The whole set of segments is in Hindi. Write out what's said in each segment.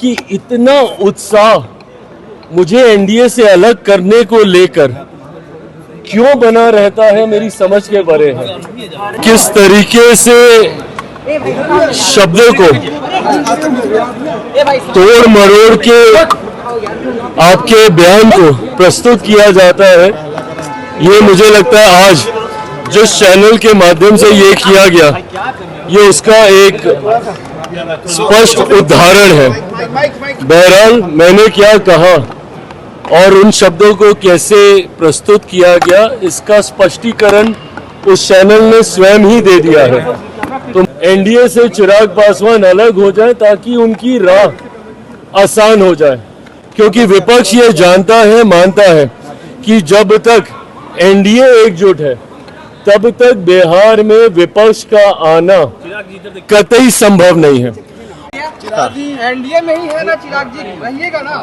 कि इतना उत्साह मुझे एनडीए से अलग करने को लेकर क्यों बना रहता है, मेरी समझ के परे है। किस तरीके से शब्दों को तोड़ मरोड़ के आपके बयान को प्रस्तुत किया जाता है, ये मुझे लगता है आज जिस चैनल के माध्यम से ये किया गया, ये उसका एक स्पष्ट उदाहरण है। बहरहाल मैंने क्या कहा और उन शब्दों को कैसे प्रस्तुत किया गया, इसका स्पष्टीकरण उस चैनल ने स्वयं ही दे दिया है। तो एनडीए से चिराग पासवान अलग हो जाए ताकि उनकी राह आसान हो जाए, क्योंकि विपक्ष ये जानता है, मानता है कि जब तक एनडीए एकजुट है तब तक बिहार में विपक्ष का आना कतई संभव नहीं है। चिराग जी एनडीए में ही है ना, चिराग जी रहिएगा ना।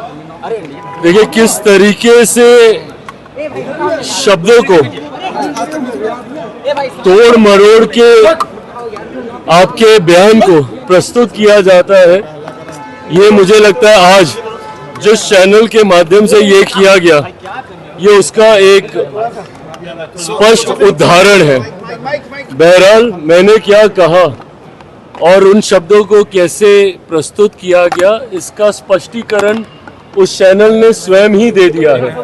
देखिए किस तरीके से शब्दों को तोड़ मरोड़ के आपके बयान को प्रस्तुत किया जाता है, ये मुझे लगता है आज जिस चैनल के माध्यम से ये किया गया, ये उसका एक स्पष्ट उदाहरण है। बहरहाल मैंने क्या कहा और उन शब्दों को कैसे प्रस्तुत किया गया, इसका स्पष्टीकरण उस चैनल ने स्वयं ही दे दिया है।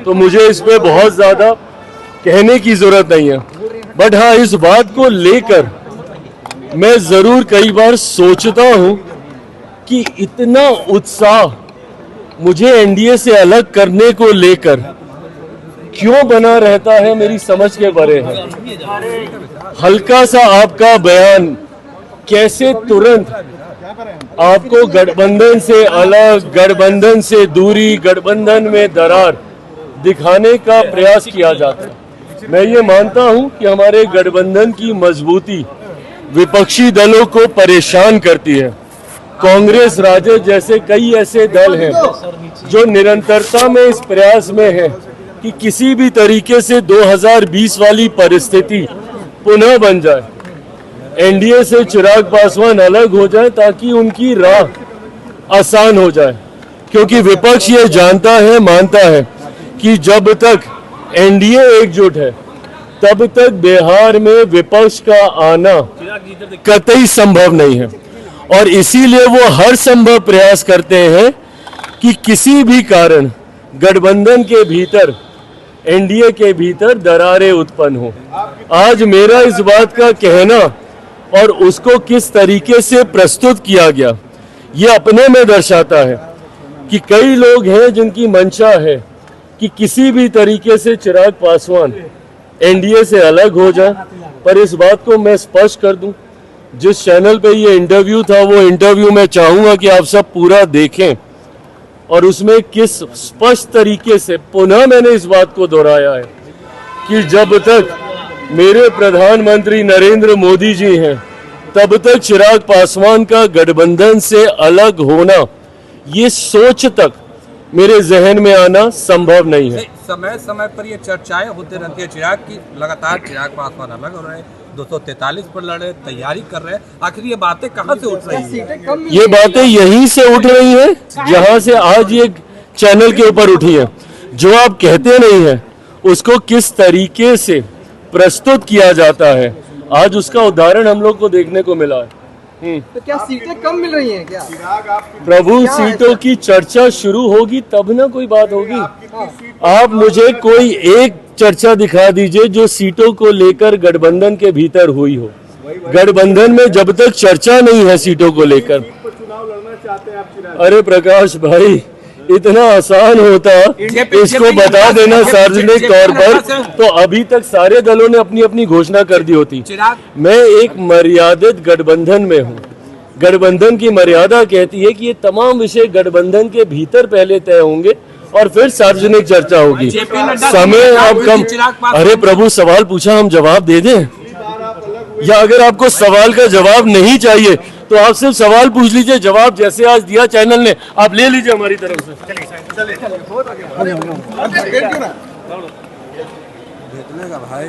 तो मुझे इस पे बहुत ज़्यादा कहने की ज़रूरत नहीं है। बट हाँ, इस बात को लेकर मैं ज़रूर कई बार सोचता हूँ कि इतना उत्साह मुझे एनडीए से अलग करने को लेकर क्यों बना रहता है, मेरी समझ के परे है। हल्का सा आपका बयान कैसे तुरंत आपको गठबंधन से अलग, गठबंधन से दूरी, गठबंधन में दरार दिखाने का प्रयास किया जाता है। मैं ये मानता हूं कि हमारे गठबंधन की मजबूती विपक्षी दलों को परेशान करती है। कांग्रेस, राजद जैसे कई ऐसे दल हैं जो निरंतरता में इस प्रयास में है कि किसी भी तरीके से 2020 वाली परिस्थिति पुनः बन जाए, एनडीए से चिराग पासवान अलग हो जाए ताकि उनकी राह आसान हो जाए, क्योंकि विपक्ष ये जानता है, मानता है कि जब तक एनडीए एकजुट है तब तक बिहार में विपक्ष का आना कतई संभव नहीं है। और इसीलिए वो हर संभव प्रयास करते हैं कि किसी भी कारण गठबंधन के भीतर, एनडीए के भीतर दरारें उत्पन्न हो। आज मेरा इस बात का कहना और उसको किस तरीके से प्रस्तुत किया गया, ये अपने में दर्शाता है कि कई लोग हैं जिनकी मंशा है कि किसी भी तरीके से चिराग पासवान एनडीए से अलग हो जाए। पर इस बात को मैं स्पष्ट कर दूं, जिस चैनल पे ये इंटरव्यू था, वो इंटरव्यू मैं चाहूंगा कि आप सब पूरा देखें और उसमें किस स्पष्ट तरीके से पुनः मैंने इस बात को दोहराया है कि जब तक मेरे प्रधानमंत्री नरेंद्र मोदी जी हैं तब तक चिराग पासवान का गठबंधन से अलग होना, ये सोच तक मेरे जहन में आना संभव नहीं है। समय समय पर ये चर्चाएं होते रहती है चिराग की, लगातार चिराग पासवान अलग हो रहे हैं, 243 पर लड़े, तैयारी कर रहे हैं। आखिर ये बातें कहां से उठ रही हैं? ये बातें यहीं से उठ रही हैं जहां से आज ये चैनल के ऊपर उठी है। जो आप कहते नहीं है उसको किस तरीके से प्रस्तुत किया जाता है, आज उसका उदाहरण हम लोग को देखने को मिला है। तो क्या सीटें कम मिल रही हैं क्या? प्रभु, सीटों की चर्चा शुरू होगी तब ना कोई बात होगी। आप मुझे कोई एक चर्चा दिखा दीजिए जो सीटों को लेकर गठबंधन के भीतर हुई हो। गठबंधन में जब तक चर्चा नहीं है सीटों को लेकर, अरे प्रकाश भाई, इतना आसान होता इसको बता देना सार्वजनिक तौर पर, तो अभी तक सारे दलों ने अपनी अपनी घोषणा कर दी होती। मैं एक मर्यादित गठबंधन में हूँ। गठबंधन की मर्यादा कहती है कि ये तमाम विषय गठबंधन के भीतर पहले तय होंगे और फिर सार्वजनिक चर्चा होगी। समय अब कम। अरे प्रभु, सवाल पूछा, हम जवाब दे दें? या अगर आपको सवाल का जवाब नहीं चाहिए तो आप सिर्फ सवाल पूछ लीजिए, जवाब जैसे आज दिया चैनल ने आप ले लीजिए हमारी तरफ से। चलिए भाई।